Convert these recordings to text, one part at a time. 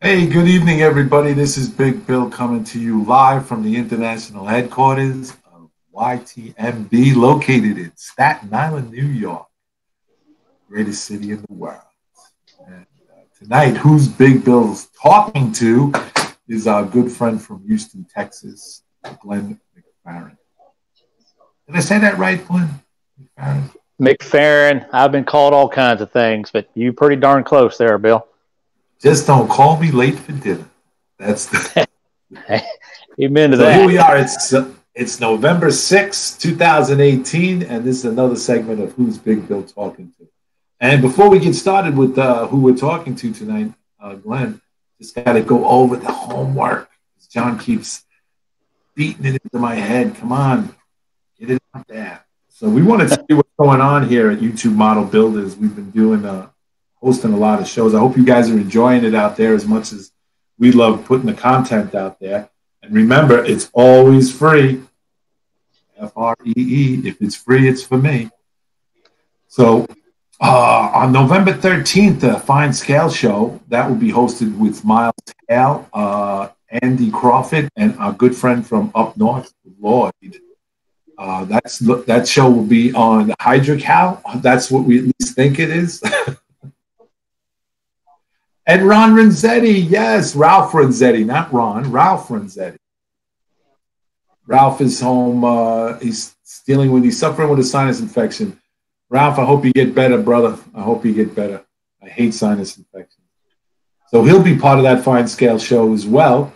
Hey, good evening, everybody. This is Big Bill coming to you live from the international headquarters of YTMB, located in Staten Island, New York, greatest city in the world. And tonight, who's Big Bill's talking to is our good friend from Houston, Texas, Glen McFarrin. Did I say that right, Glen McFarrin? McFerrin. I've been called all kinds of things, but you pretty darn close there, Bill. Just don't call me late for dinner. That's the. Amen to So that. here we are. It's November 6th, 2018, and this is another segment of Who's Big Bill Talking To. And before we get started with who we're talking to tonight, Glenn, just got to go over the homework. John keeps beating it into my head. Come on, get it out there. So we want to see what's going on here at YouTube Model Builders. We've been doing hosting a lot of shows. I hope you guys are enjoying it out there as much as we love putting the content out there. And remember, it's always free. Free. If it's free, it's for me. So on November 13th, the Fine Scale Show, that will be hosted with Miles Hale, Andy Crawford, and our good friend from up north, Lloyd. That show will be on Hydrocal. That's what we at least think it is. And Ron Renzetti, yes, Ralph Renzetti, not Ron, Ralph Renzetti. Ralph is home. He's suffering with a sinus infection. Ralph, I hope you get better, brother. I hope you get better. I hate sinus infections. So he'll be part of that Fine Scale Show as well.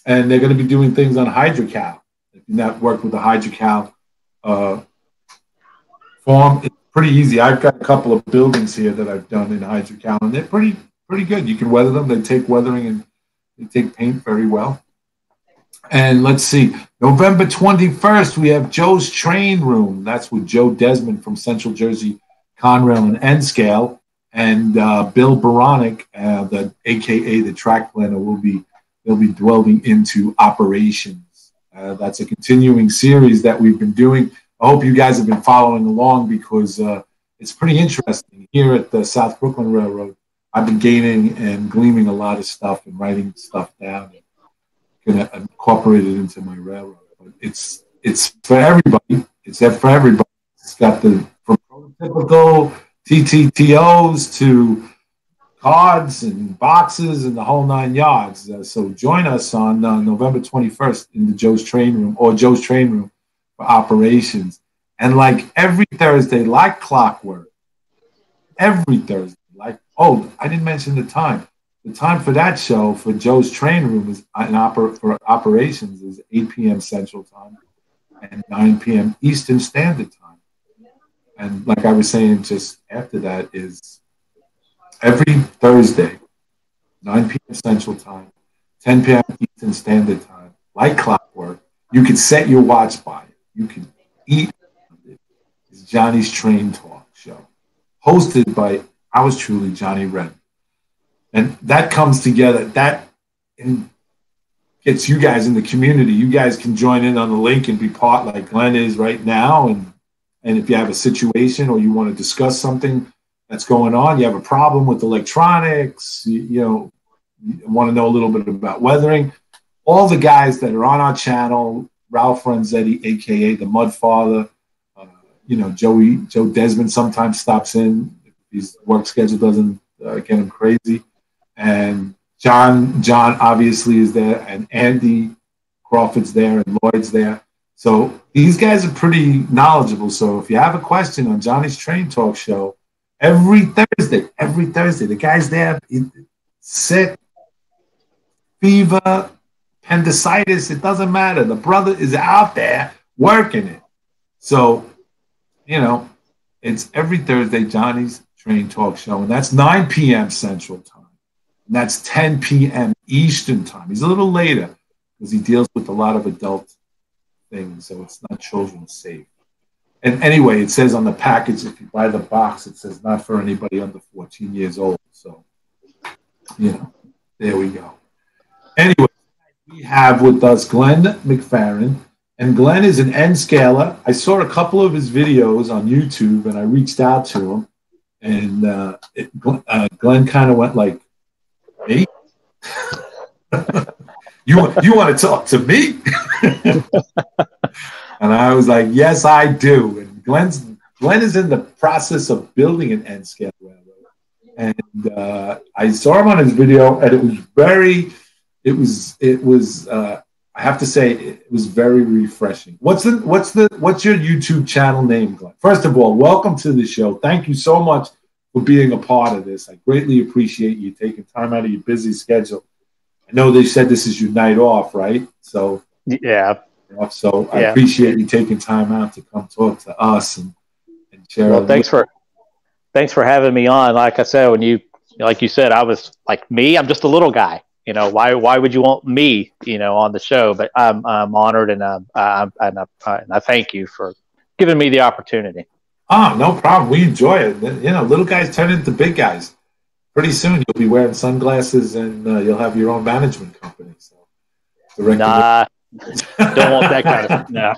And they're going to be doing things on Hydrocal. If you've not worked with the Hydrocal form, it's pretty easy. I've got a couple of buildings here that I've done in Hydrocal, and they're pretty good. You can weather them. They take weathering and they take paint very well. And let's see, November 21st, we have Joe's Train Room. That's with Joe Desmond from Central Jersey Conrail and N Scale, and Bill Baronic, aka the track planner, they'll be delving into operations. That's a continuing series that we've been doing. I hope you guys have been following along because it's pretty interesting here at the South Brooklyn Railroad. I've been gaining and gleaming a lot of stuff and writing stuff down. And going to incorporate it into my railroad. But it's for everybody. It's for everybody. It's got from prototypical TTTOs to cards and boxes and the whole nine yards. So join us on November 21st in the Joe's Train Room for operations. And like every Thursday, like clockwork, every Thursday. I didn't mention the time. The time for that show for Joe's Train Room is for operations is 8 p.m. Central Time and 9 p.m. Eastern Standard Time. And like I was saying just after that is every Thursday, 9 p.m. Central Time, 10 p.m. Eastern Standard Time, like clockwork. You can set your watch by it. You can eat it. It's Johnny's Train Talk Show, hosted by ours truly, Johnny Wren. And that comes together. That gets you guys in the community. You guys can join in on the link and be part like Glenn is right now. And if you have a situation or you want to discuss something that's going on, you have a problem with electronics, you want to know a little bit about weathering, all the guys that are on our channel, Ralph Renzetti, a.k.a. the Mud Father, Joe Desmond sometimes stops in. His work schedule doesn't get him crazy. And John obviously is there, and Andy Crawford's there, and Lloyd's there. So these guys are pretty knowledgeable. So if you have a question on Johnny's Train Talk Show, every Thursday, the guy's there, sick, fever, appendicitis, it doesn't matter. The brother is out there working it. So, it's every Thursday, Johnny's Train Talk Show, and that's 9 p.m. Central Time. And that's 10 p.m. Eastern Time. He's a little later because he deals with a lot of adult things, so it's not children safe. And anyway, it says on the package, if you buy the box, it says not for anybody under 14 years old. So, there we go. Anyway, we have with us Glen McFarrin. And Glen is an N scaler. I saw a couple of his videos on YouTube, and I reached out to him. And Glen kind of went like, me? You want to talk to me? And I was like, yes, I do. And Glen is in the process of building an N scale railroad. And I saw him on his video, and I have to say, it was very refreshing. What's your YouTube channel name, Glen? First of all, welcome to the show. Thank you so much for being a part of this. I greatly appreciate you taking time out of your busy schedule. I know they said this is your night off, right? So yeah. So I appreciate you taking time out to come talk to us and share. Well, thanks for having me on. Like I said, like you said, I was like me. I'm just a little guy. Why would you want me, on the show? But I'm honored, and I thank you for giving me the opportunity. Oh, no problem. We enjoy it. Little guys turn into big guys. Pretty soon you'll be wearing sunglasses, and you'll have your own management company. So, nah, don't want that kind of no.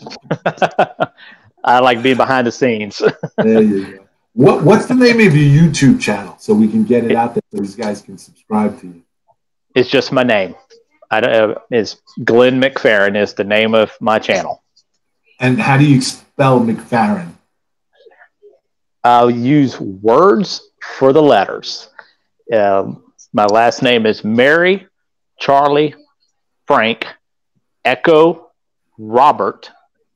I like being behind the scenes. There you go. What's the name of your YouTube channel so we can get it out there so these guys can subscribe to you? It's just my name. It's Glen McFerrin is the name of my channel. And how do you spell McFarrin? I'll use words for the letters. My last name is Mary, Charlie, Frank, Echo, Robert,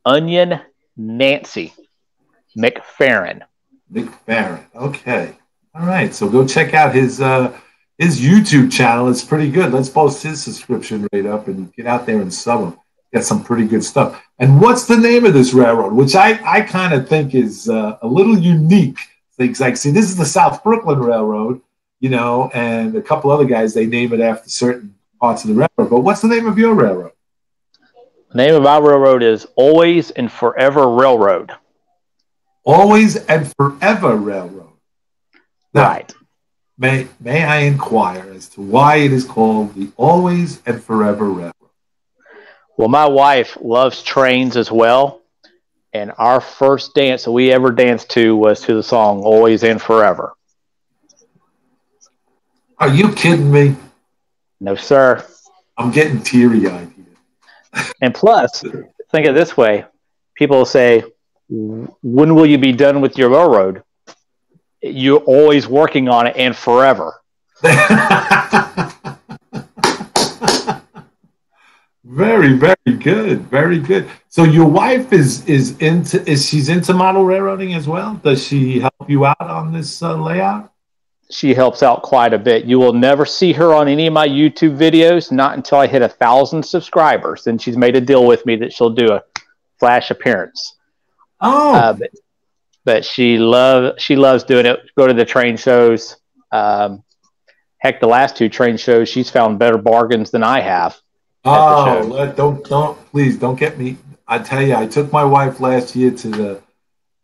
Onion, Nancy, McFerrin. McFarrin. Okay. All right. So go check out his YouTube channel. It's pretty good. Let's post his subscription rate up and get out there and sub him. Get some pretty good stuff. And what's the name of this railroad, which I kind of think is a little unique. Things like, see, this is the South Brooklyn Railroad, and a couple other guys, they name it after certain parts of the railroad. But what's the name of your railroad? The name of our railroad is Always and Forever Railroad. Always and Forever Railroad. Now, right. May I inquire as to why it is called the Always and Forever Railroad? Well, my wife loves trains as well, and our first dance that we ever danced to was to the song Always and Forever. Are you kidding me? No, sir. I'm getting teary-eyed here. And plus, think of it this way. People say, when will you be done with your railroad? You're always working on it and forever. Very, very good. Very good. So your wife is she's into model railroading as well? Does she help you out on this layout? She helps out quite a bit. You will never see her on any of my YouTube videos, not until I hit 1,000 subscribers. Then she's made a deal with me that she'll do a flash appearance. Oh, but she loves doing it. Go to the train shows. Heck, the last 2 train shows, she's found better bargains than I have. Oh, please don't get me. I tell you, I took my wife last year to the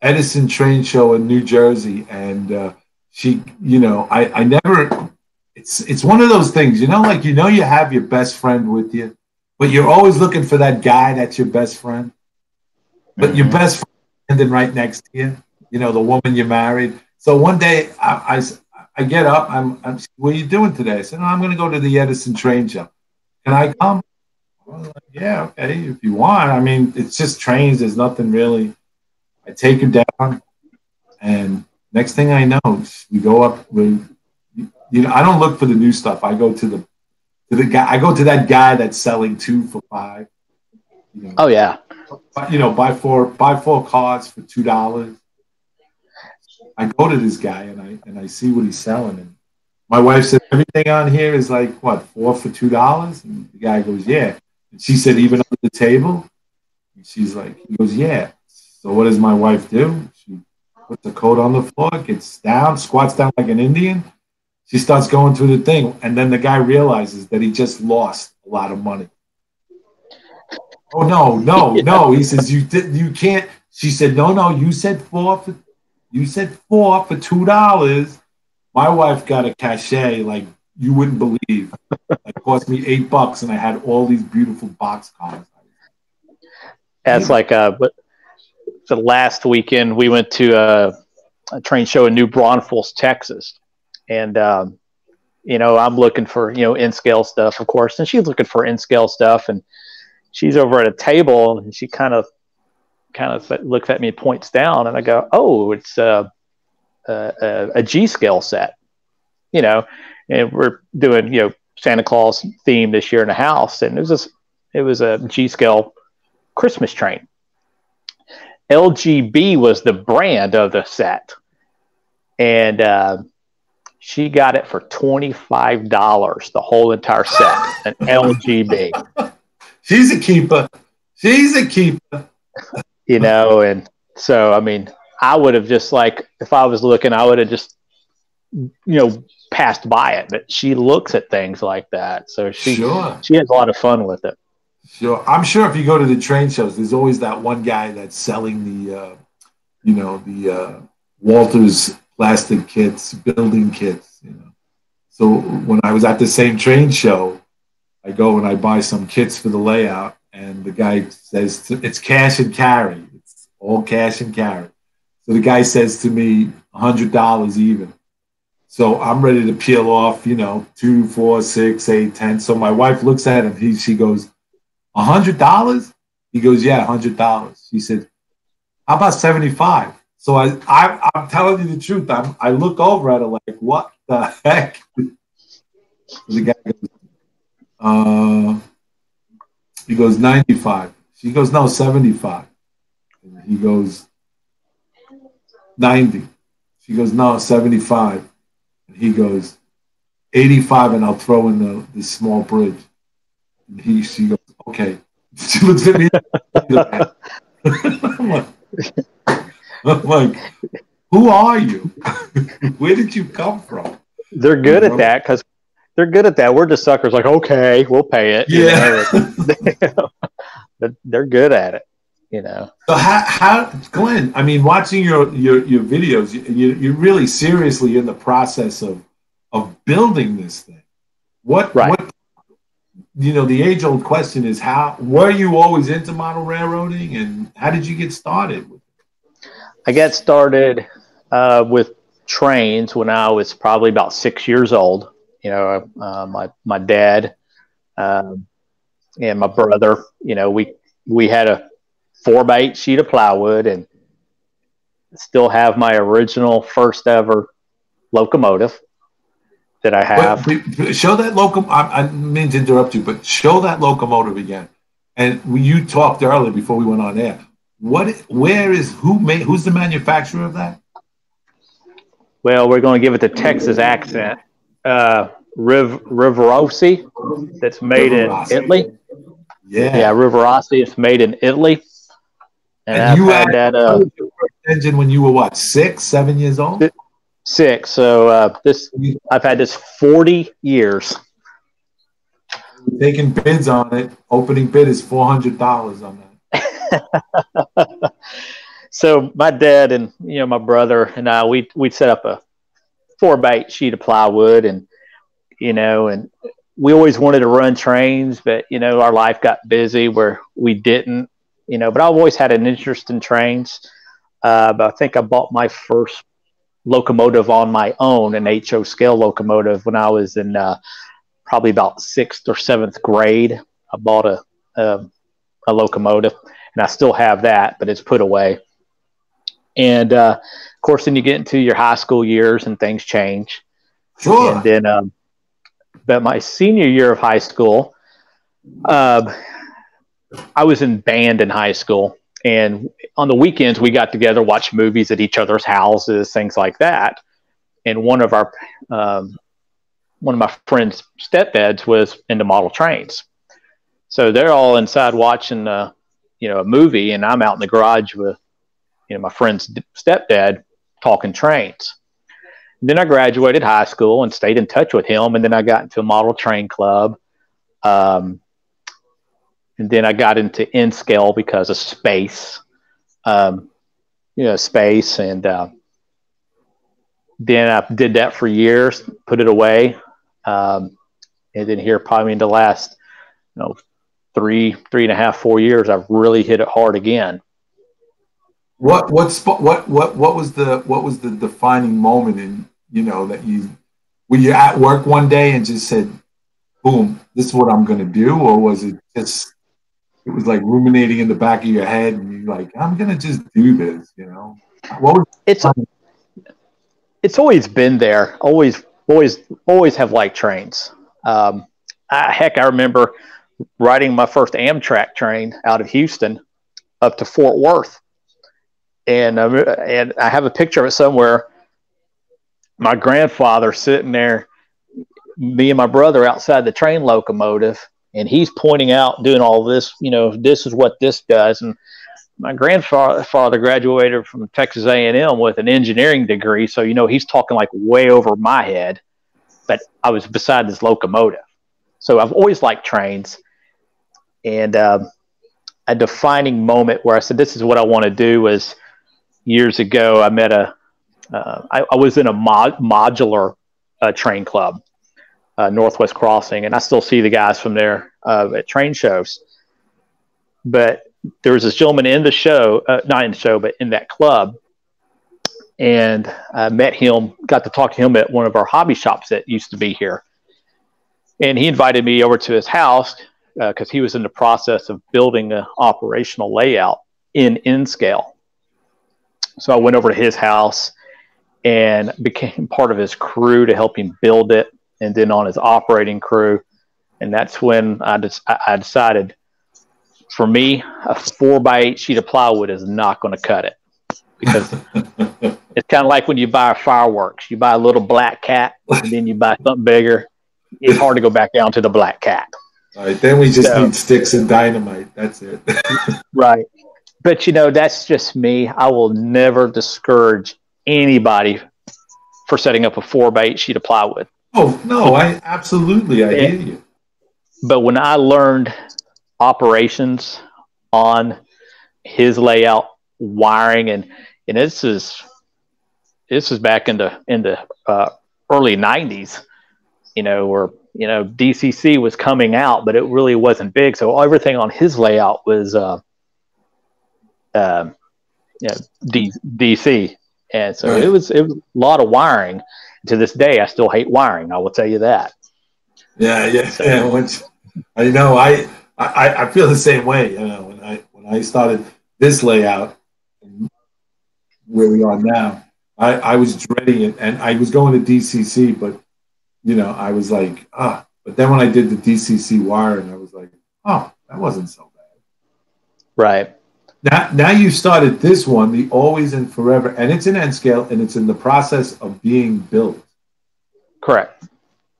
Edison train show in New Jersey, and she, I never. It's one of those things, you have your best friend with you, but you're always looking for that guy that's your best friend. But your best friend standing right next to you, the woman you married. So one day I get up, I'm what are you doing today? I said, I'm going to go to the Edison train show. Can I come? Well, like, yeah, okay, if you want. I mean, it's just trains. There's nothing really. I take her down, and next thing I know, we go up. I don't look for the new stuff. I go to the guy. I go to that guy that's selling 2 for $5. Oh yeah. Buy four cards for $2. I go to this guy and I see what he's selling, and my wife said everything on here is like what, 4 for $2, and the guy goes, yeah. And she said even under the table, and she's like, he goes, yeah. So what does my wife do? She puts the coat on the floor, gets down, squats down like an Indian. She starts going through the thing, and then the guy realizes that he just lost a lot of money. Oh no! He says you can't. She said no. You said 4 for $2. My wife got a cachet like you wouldn't believe. It cost me $8, and I had all these beautiful box cards. That's like the last weekend we went to a train show in New Braunfels, Texas, and I'm looking for, in scale stuff, of course. And she's looking for in scale stuff. And she's over at a table and she kind of looks at me and points down. And I go, oh, it's a G scale set, and we're doing, Santa Claus theme this year in the house. And it was a G scale Christmas train. LGB was the brand of the set. And, she got it for $25, the whole entire set, an LGB. She's a keeper. And so, I mean, I would have just if I was looking, I would have just, passed by it. But she looks at things like that. So she has a lot of fun with it. Sure. I'm sure if you go to the train shows, there's always that one guy that's selling the Walters plastic kits, building kits, So when I was at the same train show, I go and I buy some kits for the layout, and the guy says, it's cash and carry. It's all cash and carry. So the guy says to me, $100 even. So I'm ready to peel off, 2, 4, 6, 8, 10. So my wife looks at him. She goes, $100? He goes, yeah, $100. She said, how about 75? So I'm telling you the truth. I look over at her like, what the heck? The guy goes, he goes, 95. She goes, no, 75. And he goes, 90. She goes, no, 75. And he goes, 85, and I'll throw in the small bridge. And she goes, okay. She looks at me. I'm like, who are you? Where did you come from? They're good at that because they're good at that. We're just suckers like, okay, we'll pay it. Yeah. They're good at it, So how Glenn, I mean, watching your videos, you're really seriously in the process of building this thing. What the age-old question is, were you always into model railroading, and how did you get started? I got started with trains when I was probably about 6 years old. My dad and my brother, we had a 4x8 sheet of plywood, and still have my original first ever locomotive that I have. Show that locomotive. I mean to interrupt you, but show that locomotive again. And you talked earlier before we went on air. Who's the manufacturer of that? Well, we're going to give it the Texas accent. Rivarossi, that's made in Italy. Yeah, Rivarossi is made in Italy. And you had that engine when you were what, 6, 7 years old? 6. So I've had this 40 years. Taking bids on it. Opening bid is $400 on that. So my dad and my brother and I, we'd set up a 4x8 sheet of plywood, and and we always wanted to run trains, but our life got busy where we didn't, but I've always had an interest in trains. But I think I bought my first locomotive on my own, an HO scale locomotive, when I was in probably about 6th or 7th grade. I bought a locomotive, and I still have that, but it's put away. And of course, then you get into your high school years and things change. Sure. And then, but my senior year of high school, I was in band in high school, and on the weekends we got together, watched movies at each other's houses, things like that. And one of my friend's stepdads was into model trains, so they're all inside watching a movie, and I'm out in the garage with my friend's stepdad talking trains. And then I graduated high school and stayed in touch with him, and then I got into a model train club. And then I got into N-scale because of space, space. And then I did that for years, put it away. And then here, probably in the last, 3.5, 4 years, I've really hit it hard again. What was the defining moment in, that were you at work one day and just said, boom, this is what I'm going to do? Or was it just, it was like ruminating in the back of your head and you're like, I'm going to just do this, you know? What was it's always been there. Always have liked trains. Heck, I remember riding my first Amtrak train out of Houston up to Fort Worth. And I have a picture of it somewhere. My grandfather sitting there, me and my brother outside the train locomotive, and he's pointing out, doing all this, you know, this is what this does. And my grandfather graduated from Texas A&M with an engineering degree. So, you know, he's talking like way over my head, but I was beside this locomotive. So I've always liked trains. And a defining moment where I said, this is what I want to do was years ago. I met I was in a modular train club, Northwest Crossing, and I still see the guys from there at train shows. But there was this gentleman in the show, not in the show, but in that club. And I met him, got to talk to him at one of our hobby shops that used to be here. And he invited me over to his house because he was in the process of building an operational layout in scale. So I went over to his house and became part of his crew to help him build it, and then on his operating crew. And that's when I decided, for me, a 4x8 sheet of plywood is not going to cut it, because it's kind of like when you buy fireworks. You buy a little black cat, and then you buy something bigger. It's hard to go back down to the black cat. All right, then we just need sticks and dynamite. That's it. Right. But, you know, that's just me. I will never discourage anybody for setting up a 4x8 sheet of plywood. Oh, no, I hear you. But when I learned operations on his layout, wiring, and this is back in the early 90s, you know, where, you know, DCC was coming out, but it really wasn't big. So everything on his layout was DC. And so right. It was a lot of wiring. To this day, I still hate wiring. I will tell you that. Yeah. So, I know. I feel the same way. You know, when I started this layout, where we are now, I was dreading it, and I was going to DCC, but you know, I was like, But then when I did the DCC wiring, I was like, that wasn't so bad. Right. Now you started this one, the Always and Forever, and it's in N scale, and it's in the process of being built. Correct.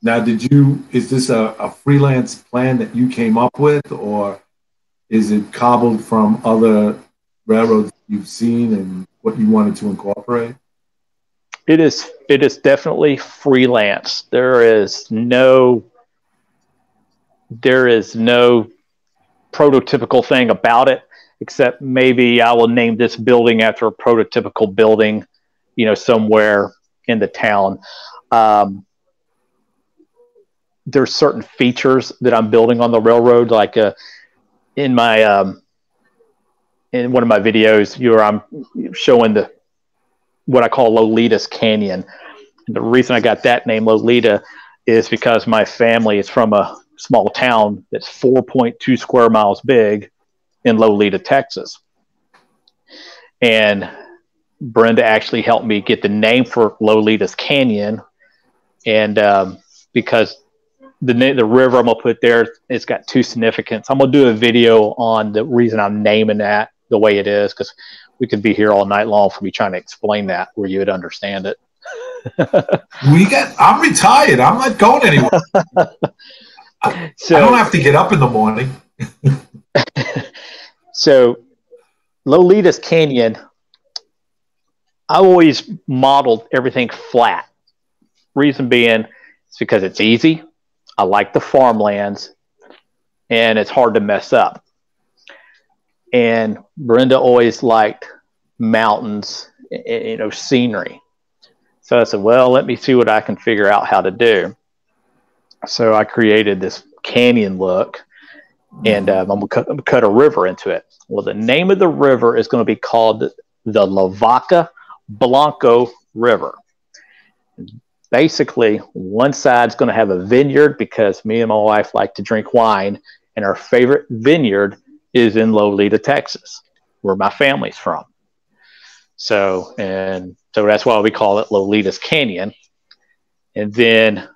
Now, is this a freelance plan that you came up with, or is it cobbled from other railroads you've seen and what you wanted to incorporate? It is definitely freelance. There is no prototypical thing about it, except maybe I will name this building after a prototypical building, you know, somewhere in the town. There's certain features that I'm building on the railroad, like in one of my videos, I'm showing what I call Lolita's Canyon. And the reason I got that name, Lolita, is because my family is from a small town that's 4.2 square miles big in Lolita, Texas. And Brenda actually helped me get the name for Lolita's Canyon. And because the river I'm going to put there, it's got two significance. I'm going to do a video on the reason I'm naming that the way it is, because we could be here all night long for me trying to explain that where you would understand it. I'm retired. I'm not going anywhere. So, I don't have to get up in the morning. So Lolita's Canyon, I always modeled everything flat. Reason being, it's because it's easy. I like the farmlands, and it's hard to mess up. And Brenda always liked mountains, you know, scenery. So I said, well, let me see what I can figure out how to do. So I created this canyon look, and I'm going to cut a river into it. Well, the name of the river is going to be called the La Vaca Blanco River. basically one side's going to have a vineyard because me and my wife like to drink wine, and our favorite vineyard is in Lolita, Texas, where my family's from. So that's why we call it Lolita's Canyon. And then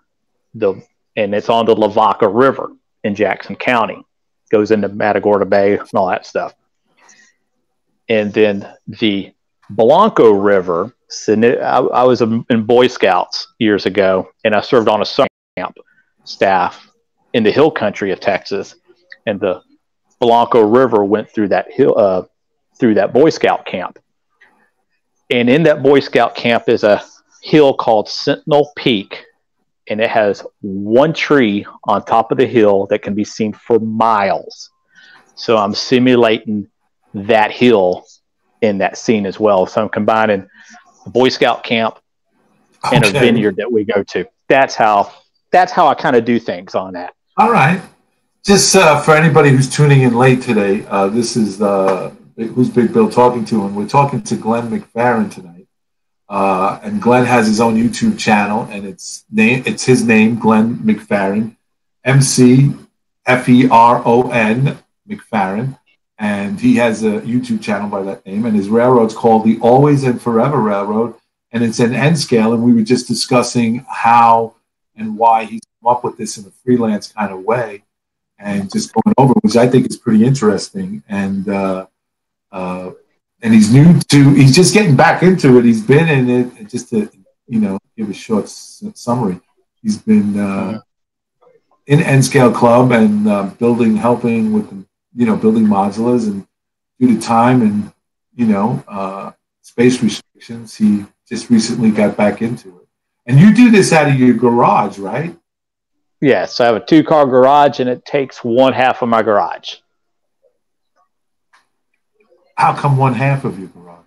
it's on the Lavaca River in Jackson County, goes into Matagorda Bay and all that stuff. And then the Blanco River, I was in Boy Scouts years ago, and I served on a summer camp staff in the hill country of Texas, and the Blanco River went through that hill, through that Boy Scout camp. And in that Boy Scout camp is a hill called Sentinel Peak, and it has one tree on top of the hill that can be seen for miles. So I'm simulating that hill in that scene as well. So I'm combining a Boy Scout camp and a vineyard that we go to. That's how I kind of do things on that. All right. Just for anybody who's tuning in late today, this is Who's Big Bill talking to, and we're talking to Glen McFarrin tonight. And Glen has his own YouTube channel, and it's his name, Glen McFarrin, McFerron, McFarrin, and he has a YouTube channel by that name, and his railroad's called the Always and Forever Railroad, and it's an N scale, and we were just discussing how and why he's come up with this in a freelance kind of way, and just going over, which I think is pretty interesting, and he's just getting back into it. He's been in it, and just to give a short summary, he's been in N Scale Club and helping with building modulars, and due to time and space restrictions, he just recently got back into it. And you do this out of your garage, right? Yes, I have a 2-car garage, and it takes one half of my garage. How come one half of your garage?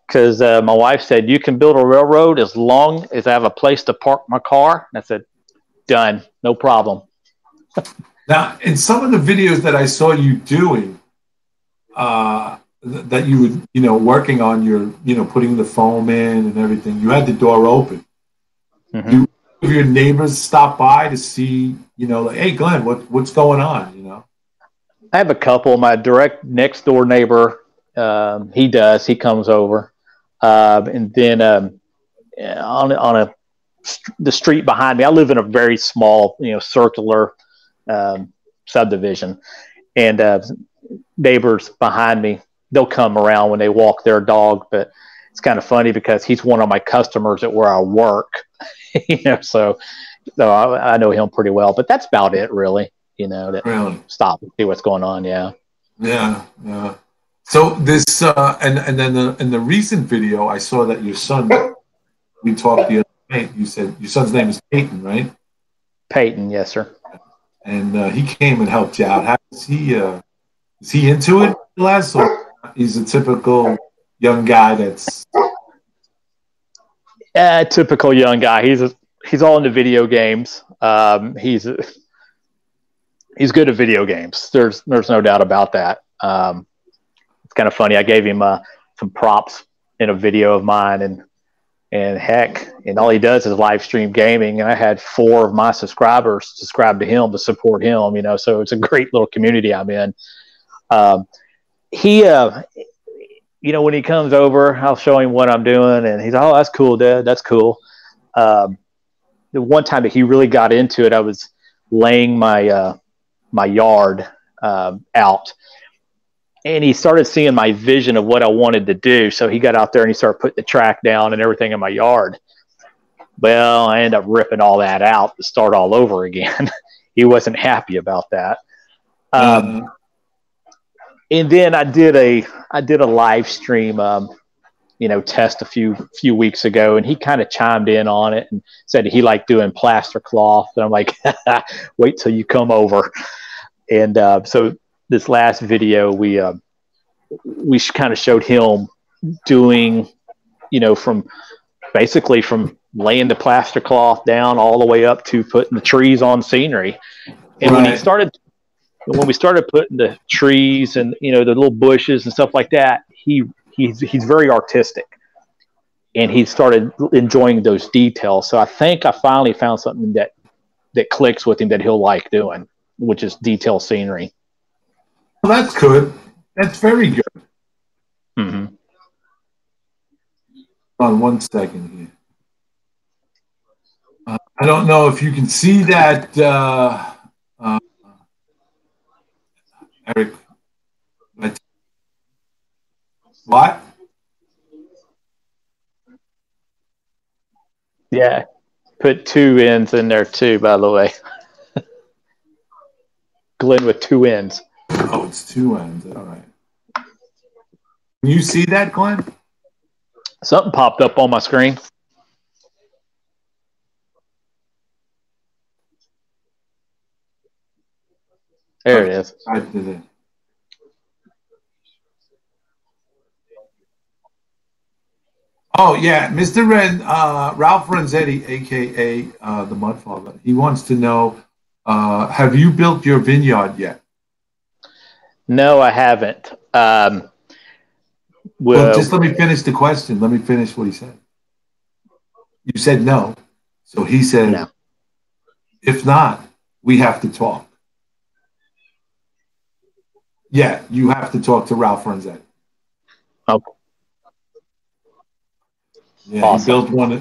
Because my wife said, you can build a railroad as long as I have a place to park my car. And I said, done, no problem. Now, in some of the videos that I saw you doing, that you were, working on your, putting the foam in and everything, you had the door open. Mm-hmm. Your neighbors stop by to see, like, hey, Glenn, what's going on, I have a couple. My direct next door neighbor, he comes over, and then the street behind me, I live in a very small, circular subdivision, and neighbors behind me, they'll come around when they walk their dog, but it's kind of funny because he's one of my customers at where I work, so I know him pretty well, but that's about it, really. Really? Stop and see what's going on. Yeah. So this, and then in the recent video, I saw that your son, we talked the other night, you said your son's name is Peyton, right? Peyton, yes, sir. And he came and helped you out. How is he into it, Les, or he's a typical young guy that's... typical young guy. He's all into video games. He's good at video games. There's no doubt about that. It's kind of funny. I gave him some props in a video of mine, and all he does is live stream gaming. And I had 4 of my subscribers subscribe to him to support him. So it's a great little community I'm in. He, when he comes over, I'll show him what I'm doing, and he's, oh, that's cool, Dad. That's cool. The one time that he really got into it, I was laying my yard out, and he started seeing my vision of what I wanted to do. So he got out there and he started putting the track down and everything in my yard. Well, I ended up ripping all that out to start all over again. He wasn't happy about that. And then I did a live stream, test a few weeks ago, and he kind of chimed in on it and said he liked doing plaster cloth. And I'm like, wait till you come over. And so this last video, we kind of showed him doing, from laying the plaster cloth down all the way up to putting the trees on scenery. And right. when we started putting the trees and the little bushes and stuff like that, he's very artistic. and he started enjoying those details. So I think I finally found something that clicks with him that he'll like doing, which is detail scenery. Well, that's good. That's very good. Mm-hmm. On 1 second here. I don't know if you can see that, Eric. What? Yeah. Put 2 ends in there too, by the way. Glen with 2 ends. Oh, it's 2 ends. All right. Can you see that, Glenn? Something popped up on my screen. There it is. I did it. Oh, yeah. Mr. Ren, Ralph Renzetti, a.k.a. The Mudfather, he wants to know, have you built your vineyard yet? No, I haven't. Well, just let me finish the question. Let me finish what he said. You said no. So he said, no. If not, we have to talk. Yeah, you have to talk to Ralph Renzetti. Okay. Yeah, awesome.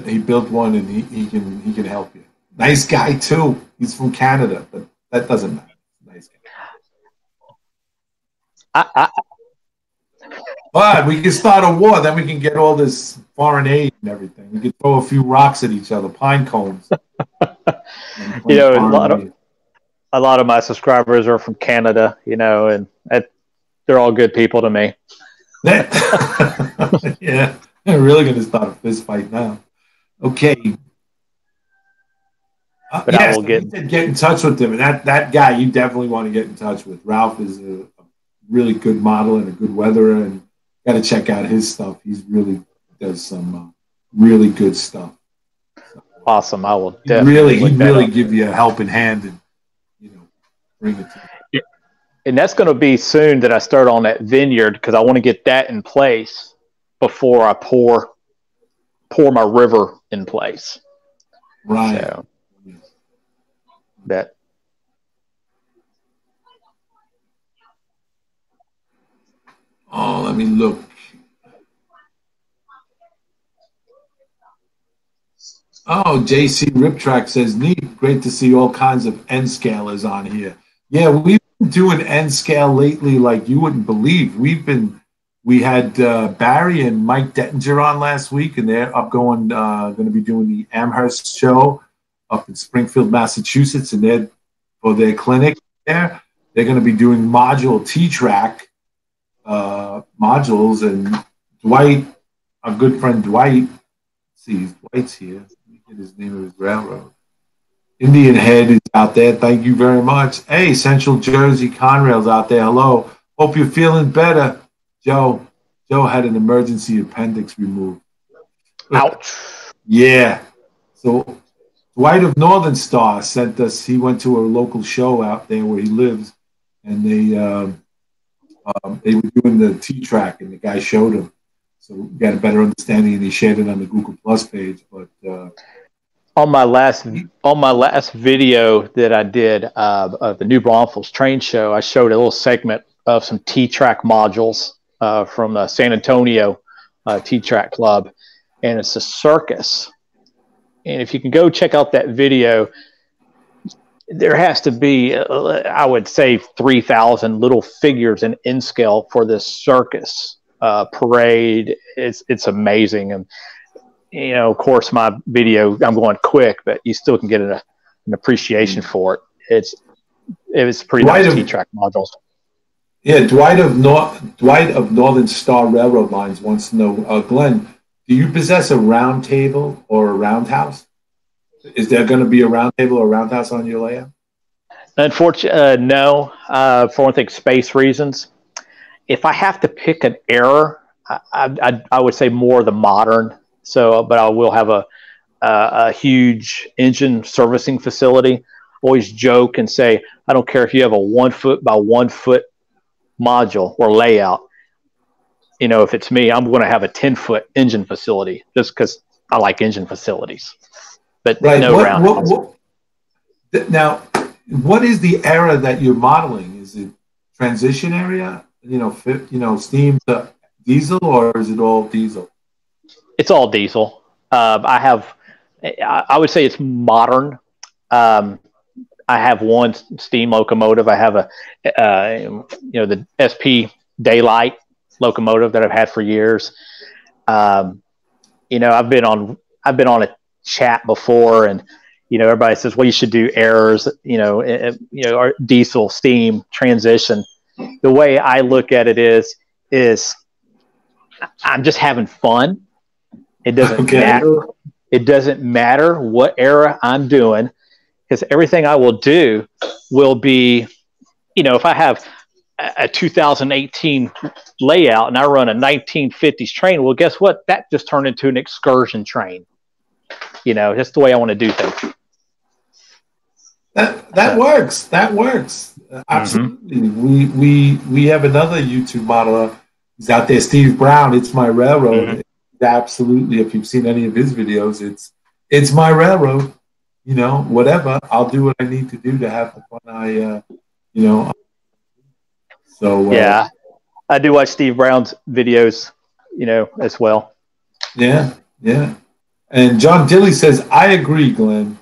He built one, and he can help you. Nice guy too. He's from Canada, but that doesn't matter. Nice guy. But we can start a war. Then we can get all this foreign aid and everything. We can throw a few rocks at each other, pine cones. You know, a lot of my subscribers are from Canada. You know, and they're all good people to me. Yeah. They're really going to start a fist fight now. Okay. But yes, I will get in touch with them. And that guy you definitely want to get in touch with. Ralph is a really good model and a good weatherer, and got to check out his stuff. He's really does some really good stuff. So, awesome. I will definitely he'd really give you a helping hand and bring it to you. And that's going to be soon that I start on that vineyard, because I want to get that in place before I pour my river in place. Right. So that. Oh, let me look. Oh, JC Riptrack says, neat. Great to see all kinds of N scalers on here. Yeah, we've been doing N scale lately like you wouldn't believe. We had Barry and Mike Dettinger on last week, and they're going to be doing the Amherst show up in Springfield, Massachusetts, and they're for their clinic there. They're going to be doing module T-track modules, and Dwight, our good friend Dwight, see, Dwight's here. Let me get his name of his railroad. Indian Head is out there. Thank you very much. Hey, Central Jersey Conrail's out there. Hello. Hope you're feeling better. Joe had an emergency appendix removed. Ouch. Yeah. So Dwight of Northern Star sent us. He went to a local show out there where he lives, and they were doing the T-track, and the guy showed him. So we got a better understanding, and he shared it on the Google Plus page. But on my last video that I did of the New Braunfels train show, I showed a little segment of some T-track modules from the San Antonio T-track club, and it's a circus. And if you can go check out that video, there has to be, I would say, 3,000 little figures in N scale for this circus parade. It's amazing. And, of course, my video, I'm going quick, but you still can get an appreciation for it. It was pretty nice T-track modules. Yeah, Dwight of Northern Star Railroad Lines wants to know, Glenn, do you possess a round table or a roundhouse? Is there going to be a round table or a roundhouse on your layout? Unfortunately, no. For one thing, space reasons. If I have to pick an era, I would say more the modern. So, but I will have a huge engine servicing facility. Always joke and say, I don't care if you have a 1 foot by 1 foot module or layout. you know, if it's me, I'm going to have a 10-foot engine facility just because I like engine facilities. But right. no round. Now, what is the era that you're modeling? Is it transition area? You know, steam to diesel, or is it all diesel? It's all diesel. I would say it's modern. I have one steam locomotive. I have the SP Daylight locomotive that I've had for years. You know, I've been on a chat before, and you know, everybody says, well, you should do errors, or diesel, steam, transition. The way I look at it is I'm just having fun. It doesn't matter. It doesn't matter what era I'm doing, because everything I will do will be, you know, if I have a 2018 layout and I run a 1950s train, well, guess what? That just turned into an excursion train. You know, that's the way I want to do things. That works. That works. Absolutely. We have another YouTube modeler. He's out there, Steve Brown. It's My Railroad. Absolutely. If you've seen any of his videos, it's my railroad. You know, whatever. I'll do what I need to do to have the fun. So yeah, I do watch Steve Brown's videos, you know, as well. Yeah, yeah. And John Dilley says, "I agree, Glenn."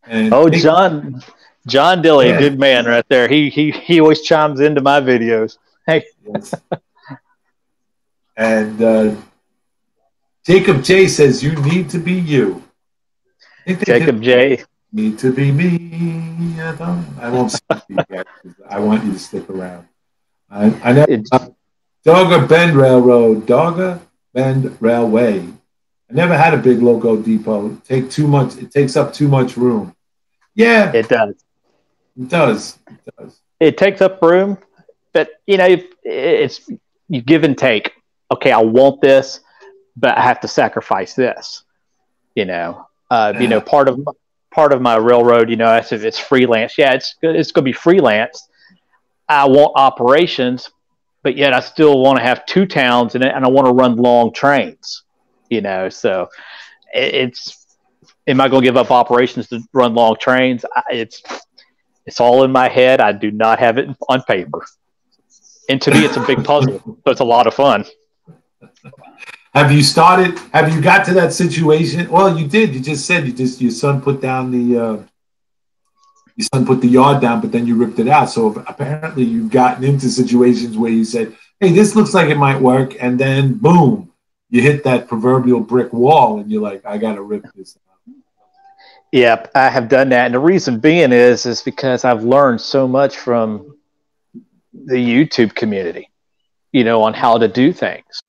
And John Dilley, yeah. Good man right there. He always chimes into my videos. Hey. Yes. And Jacob J says, "You need to be you." Jacob J. Need to be me. I won't speak to you yet. I want you to stick around. I know. Dogger Bend Railroad. Dogger Bend Railway. I never had a big loco depot. It takes up too much room. Yeah. It does. It does. It does. It takes up room, but you know, it's you give and take. Okay, I want this, but I have to sacrifice this. You know, you know, part of my railroad, you know, it's freelance. Yeah, it's going to be freelance. I want operations, but yet I still want to have two towns in it, and I want to run long trains. You know, so am I going to give up operations to run long trains? It's all in my head. I do not have it on paper. And to me, it's a big puzzle. So it's a lot of fun. Have you got to that situation? Well, you did. You just said your son put down the yard down, but then you ripped it out. So apparently you've gotten into situations where you said, hey, this looks like it might work. And then boom, you hit that proverbial brick wall and you're like, I got to rip this out. Yep, I have done that. And the reason being is because I've learned so much from the YouTube community, you know, on how to do things.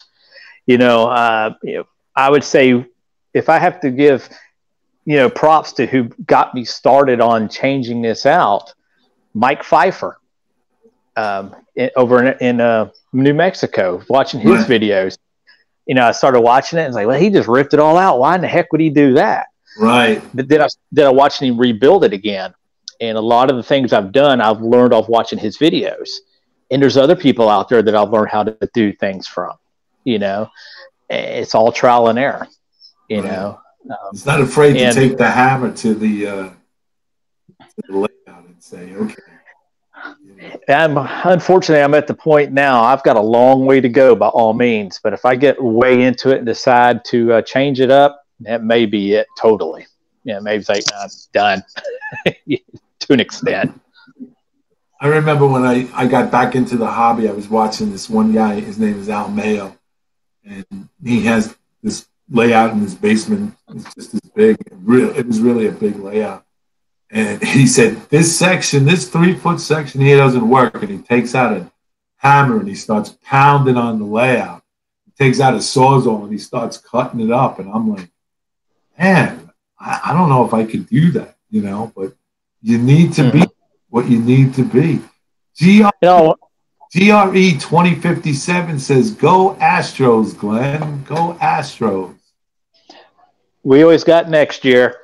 You know, I would say if I have to give, you know, props to who got me started on changing this out, Mike Pfeiffer over in New Mexico, watching his videos. You know, I started watching it and was like, well, he just ripped it all out. Why in the heck would he do that? Right. But then I watched him rebuild it again. And a lot of the things I've done, I've learned off watching his videos. And there's other people out there that I've learned how to do things from. You know, it's all trial and error. You know, it's not afraid to take the hammer to the layout and say, okay. Unfortunately, I'm at the point now. I've got a long way to go, by all means. But if I get way into it and decide to change it up, that may be it totally. Yeah, maybe say I'm done to an extent. I remember when I got back into the hobby, I was watching this one guy. His name is Al Mayo. And he has this layout in his basement. It's just as big. It was really a big layout. And he said, this 3-foot section here doesn't work. And he takes out a hammer and he starts pounding on the layout. He takes out a Sawzall and he starts cutting it up. And I'm like, man, I don't know if I could do that, you know, but you need to be what you need to be. GRE 2057 says, go Astros, Glenn. Go Astros. We always got next year.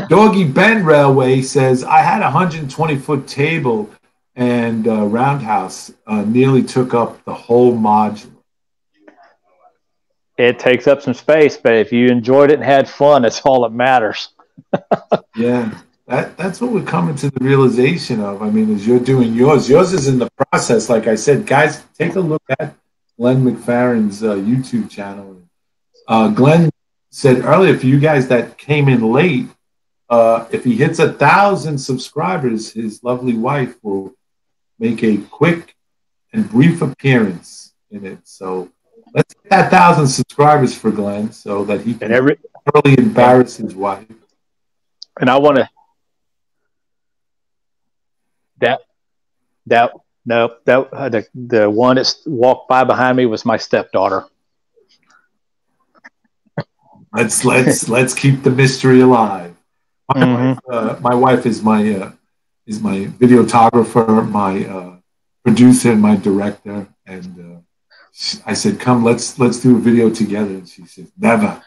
Doggy Bend Railway says, I had a 120-foot table and Roundhouse nearly took up the whole modular. It takes up some space, but if you enjoyed it and had fun, that's all that matters. Yeah, that's what we're coming to the realization of. I mean, as you're doing yours is in the process. Like I said, guys, take a look at Glen McFarrin's YouTube channel. Glen said earlier, for you guys that came in late, if he hits 1,000 subscribers, his lovely wife will make a quick and brief appearance in it. So let's get that 1,000 subscribers for Glen so that he can thoroughly embarrass his wife. And I want to the one that walked by behind me was my stepdaughter. Let's keep the mystery alive. My wife is my videographer, my producer, and my director. And I said, "Come, let's do a video together." And she said, "Never."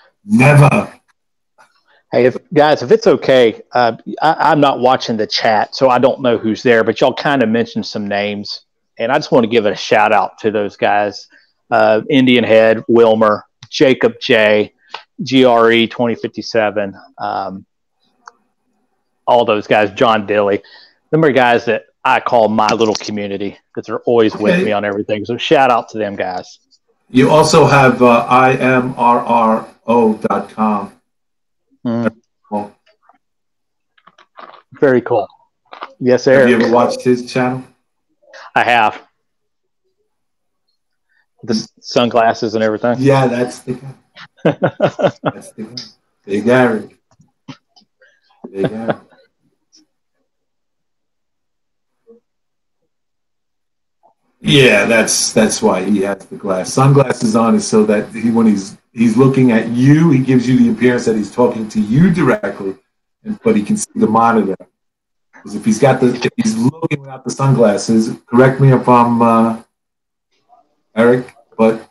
Hey, if it's okay, I'm not watching the chat, so I don't know who's there, but y'all kind of mentioned some names, and I just want to give a shout out to those guys: Indian Head, Wilmer, Jacob J, GRE 2057, all those guys, John Dilly. Them are guys that I call my little community because they're always with me on everything. So shout out to them guys. You also have imrro.com. Cool. Very cool. Yes, sir. Have you ever watched his channel? I have. The sunglasses and everything. Yeah, that's the guy. That's the guy. Big Eric. Big Eric. Yeah, that's why he has the sunglasses on, is so that when he's looking at you, he gives you the appearance that he's talking to you directly, but he can see the monitor. Because if he's looking without the sunglasses, correct me if I'm Eric, but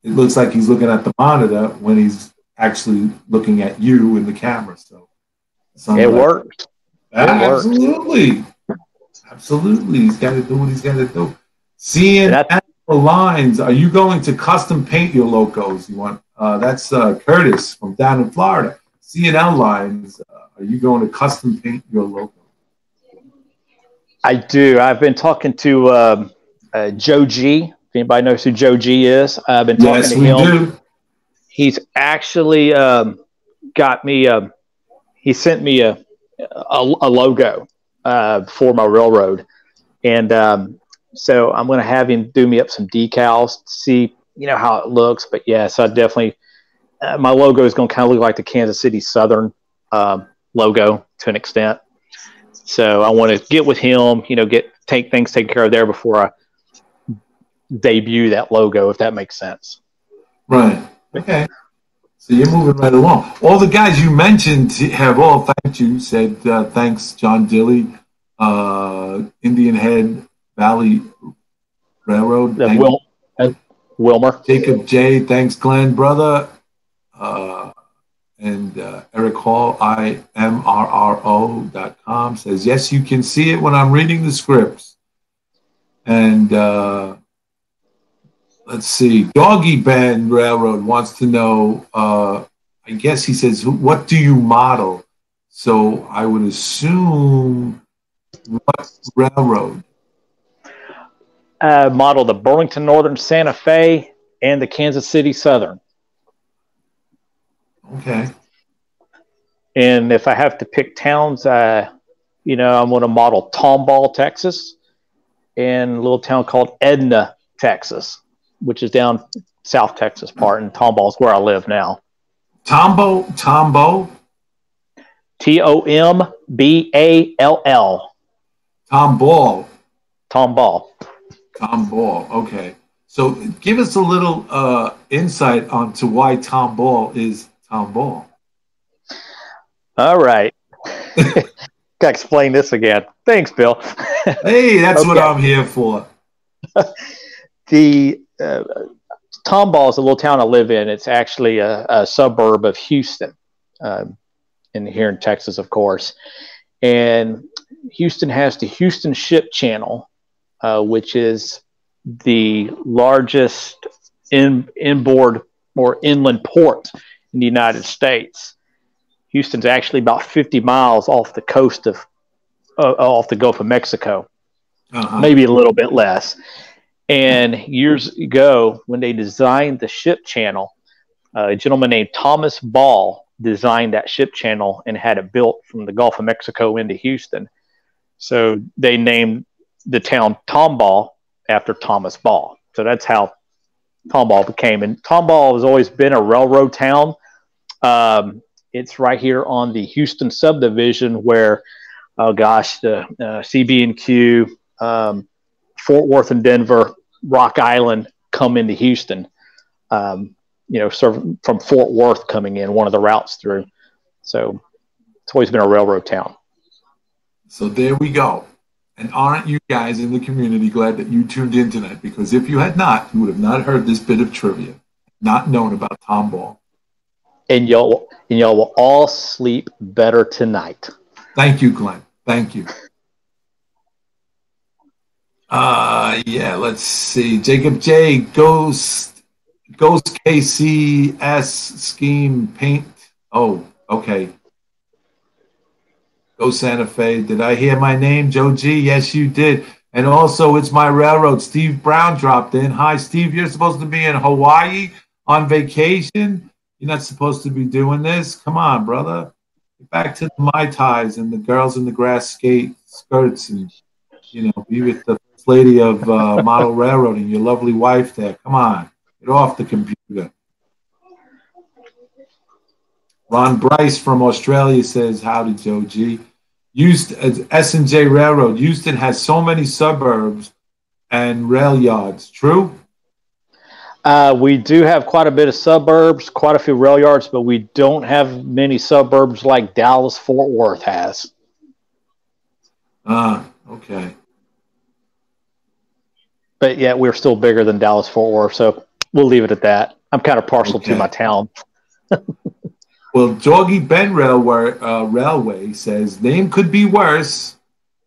it looks like he's looking at the monitor when he's actually looking at you in the camera. So it worked. Absolutely. He's got to do what he's got to do. Seeing lines, are you going to custom paint your logos? You want that's Curtis from down in Florida. CNL lines, are you going to custom paint your logo? I do. I've been talking to Joe G. If anybody knows who Joe G is, I've been talking to him. Do. He's actually got me. He sent me a logo for my railroad, and so I'm going to have him do me up some decals to see, how it looks. But yeah, so I definitely, my logo is going to kind of look like the Kansas City Southern logo to an extent. So I want to get with him, take things taken care of there before I debut that logo, if that makes sense. Right. Okay. So you're moving right along. All the guys you mentioned have all thanked you, said thanks, John Dilly, Indian Head, Valley Railroad. Wilmer. Jacob J. Thanks, Glen, brother. And Eric Hall, imrro.com, says, yes, you can see it when I'm reading the scripts. And let's see. Doggy Band Railroad wants to know, I guess he says, what do you model? So I would assume what railroad? Model the Burlington Northern Santa Fe and the Kansas City Southern. Okay. And if I have to pick towns, I'm going to model Tomball, Texas, and a little town called Edna, Texas, which is down South Texas part, and Tomball is where I live now. Tombo? Tomball. Tomball. Tomball. Okay. So give us a little insight onto why Tomball is Tomball. All right. Got to explain this again. Thanks, Bill. Hey, that's what I'm here for. The Tomball is a little town I live in. It's actually a suburb of Houston, here in Texas, of course. And Houston has the Houston Ship Channel, which is the largest inboard or inland port in the United States. Houston's actually about 50 miles off the coast of off the Gulf of Mexico, maybe a little bit less. And years ago, when they designed the ship channel, a gentleman named Thomas Ball designed that ship channel and had it built from the Gulf of Mexico into Houston. So they named the town Tomball after Thomas Ball. So that's how Tomball became. And Tomball has always been a railroad town. It's right here on the Houston subdivision where, the CB&Q, Fort Worth and Denver, Rock Island come into Houston. From Fort Worth coming in, one of the routes through. So it's always been a railroad town. So there we go. And aren't you guys in the community glad that you tuned in tonight? Because if you had not, you would have not heard this bit of trivia, not known about Tomball. And y'all will all sleep better tonight. Thank you, Glenn. Thank you. Let's see. Jacob J. Ghost KCS Scheme Paint. Oh, okay. Go Santa Fe. Did I hear my name, Joe G? Yes, you did. And also, it's my railroad. Steve Brown dropped in. Hi, Steve. You're supposed to be in Hawaii on vacation. You're not supposed to be doing this. Come on, brother. Get back to the Mai Tais and the girls in the grass skirts and, be with the first lady of model railroading, your lovely wife there. Come on. Get off the computer. Ron Bryce from Australia says, howdy, Joe G. S&J Railroad. Houston has so many suburbs and rail yards. True? We do have quite a bit of suburbs, quite a few rail yards, but we don't have many suburbs like Dallas-Fort Worth has. Okay. But yet we're still bigger than Dallas-Fort Worth, so we'll leave it at that. I'm kind of partial to my town. Well, Doggy Ben Railway says, name could be worse.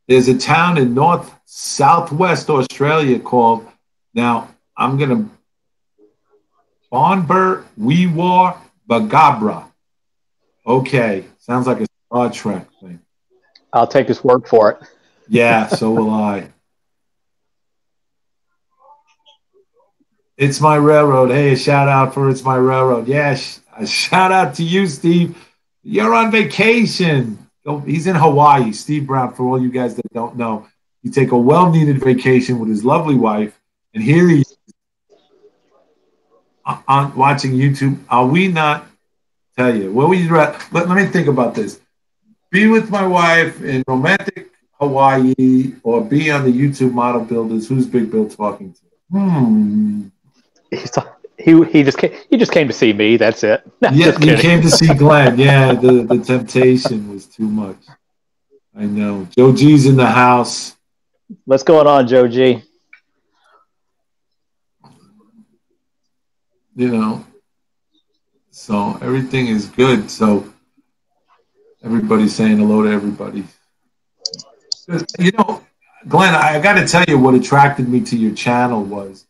There's a town in southwest Australia called, now I'm going to, Bonber Weewar Bagabra. Okay, sounds like a Star Trek thing. I'll take his word for it. Yeah, so will I. It's my railroad. Hey, a shout out for It's My Railroad. Yeah, a shout out to you, Steve. You're on vacation. He's in Hawaii. Steve Brown, for all you guys that don't know, he take a well-needed vacation with his lovely wife, and here he is on watching YouTube. Are we not? Tell you, what would you rather? Let me think about this. Be with my wife in romantic Hawaii, or be on the YouTube Model Builders. Who's Big Bill talking to? He just came to see me. That's it. Yeah, he came to see Glenn. Yeah, the temptation was too much. I know. Joe G's in the house. What's going on, Joe G? So everything is good. So everybody's saying hello to everybody. Glenn, I got to tell you what attracted me to your channel was,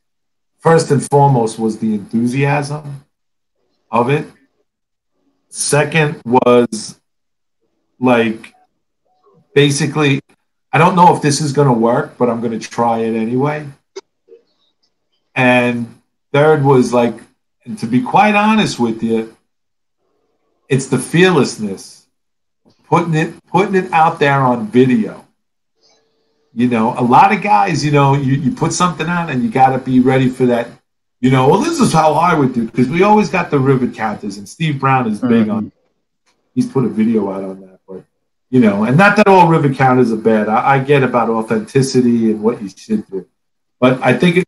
first and foremost, was the enthusiasm of it. Second was, basically, I don't know if this is going to work, but I'm going to try it anyway. And third was, and to be quite honest with you, it's the fearlessness, putting it out there on video. A lot of guys, you put something on and you got to be ready for that. Well, this is how I would do, because we always got the rivet counters, and Steve Brown is big on. He's put a video out on that, but and not that all rivet counters are bad. I get about authenticity and what you should do, but I think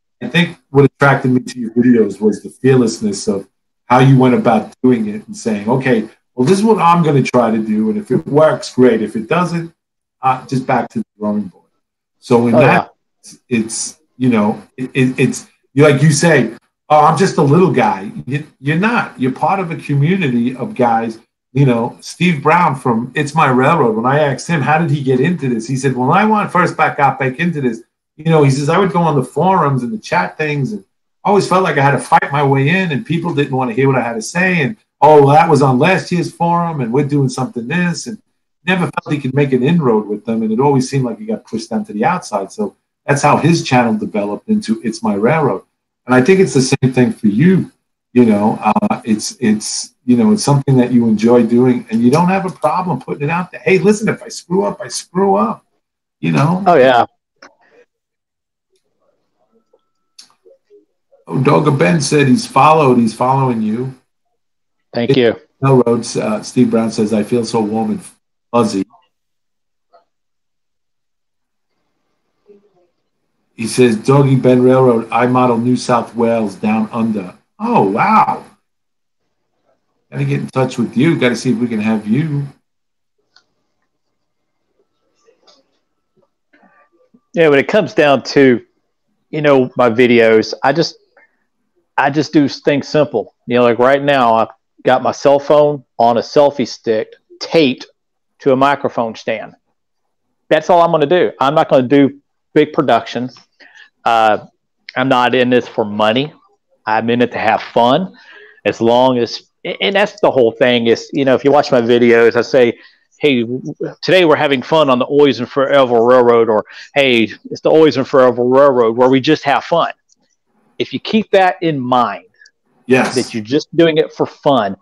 what attracted me to your videos was the fearlessness of how you went about doing it and saying, okay, well, this is what I'm going to try to do, and if it works, great. If it doesn't, just back to the drawing board. So it's it's like you say, oh, I'm just a little guy. You're not. You're part of a community of guys you know, Steve Brown from It's My Railroad, when I asked him, how did he get into this? He said, when I first got back into this, you know, he says, I would go on the forums and the chat things, and I always felt like I had to fight my way in, and people didn't want to hear what I had to say. And, oh, well, that was on last year's forum, and we're doing something this, and never felt he could make an inroad with them. And it always seemed like he got pushed down to the outside. So that's how his channel developed into It's My Railroad. And I think it's the same thing for you. You know, it's you know, it's something that you enjoy doing, and you don't have a problem putting it out there. Hey, listen, if I screw up, I screw up. You know. Oh yeah. Oh, Dogger Ben said he's following you. Thank you. Railroads. Steve Brown says, I feel so warm and fuzzy. He says, Doggy Ben Railroad, I model New South Wales down under. Oh, wow. Got to get in touch with you. Got to see if we can have you. Yeah, when it comes down to, you know, my videos, I just do things simple. You know, like right now, I've got my cell phone on a selfie stick taped to a microphone stand. That's all I'm going to do. I'm not going to do big productions. I'm not in this for money. I'm in it to have fun. As long as, and that's the whole thing is, you know, if you watch my videos, I say, hey, today we're having fun on the Always and Forever Railroad, or hey, it's the Always and Forever Railroad, where we just have fun. If you keep that in mind, yes, that you're just doing it for fun,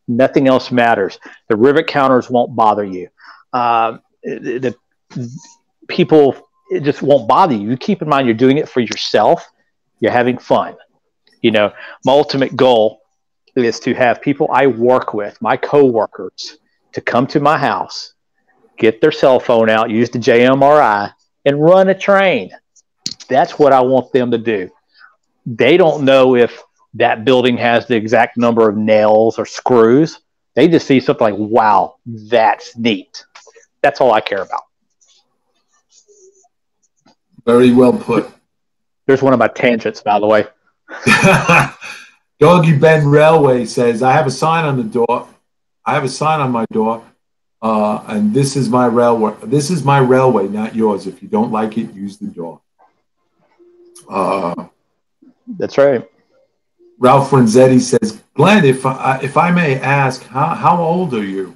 nothing else matters. The rivet counters won't bother you. The people, it just won't bother you. You keep in mind you're doing it for yourself. You're having fun. You know, my ultimate goal is to have people I work with, my coworkers, to come to my house, get their cell phone out, use the JMRI, and run a train. That's what I want them to do. They don't know if that building has the exact number of nails or screws. They just see something like, wow, that's neat. That's all I care about. Very well put. There's one of my tangents, by the way. Doggy Ben Railway says, I have a sign on the door. I have a sign on my door, and this is my railway. This is my railway, not yours. If you don't like it, use the door. That's right. Ralph Renzetti says, Glenn, if I may ask, how old are you?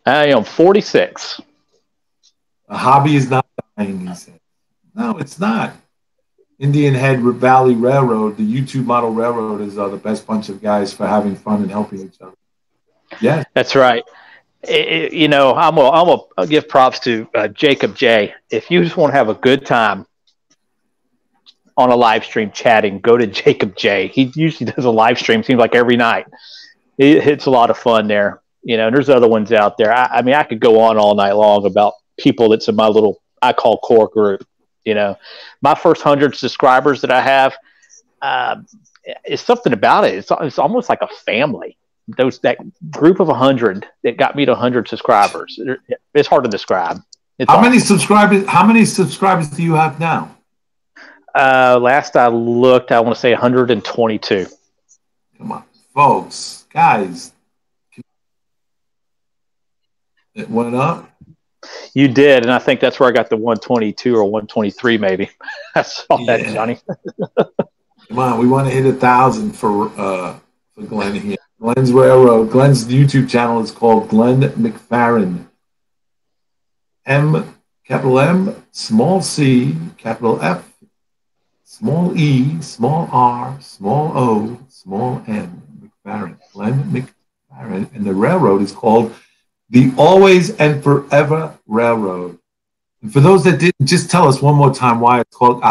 I am 46. A hobby is not dying, he said. No, it's not. Indian Head Valley Railroad, the YouTube model railroaders are the best bunch of guys for having fun and helping each other. Yeah, that's right. You know, I'll give props to Jacob J. If you just want to have a good time on a live stream chatting, go to Jacob J. He usually does a live stream, seems like every night. It's a lot of fun there. You know, and there's other ones out there. I mean, I could go on all night long about people that's in my little, I call core group. You know, my first 100 subscribers that I have, it's something about it. It's almost like a family. That group of 100 that got me to 100 subscribers. It's hard to describe. How many subscribers do you have now? Last I looked, I want to say 122. Come on, folks, guys. It went up. You did, and I think that's where I got the 122 or 123, maybe. I saw that, Johnny. Come on, we want to hit 1,000 for Glen here. Glen's Railroad. Glen's YouTube channel is called Glen McFarrin. Capital M, small C, capital F, small E, small R, small O, small M. McFarrin. Glen McFarrin. And the railroad is called the Always and Forever Railroad. And for those that didn't, just tell us one more time why it's called,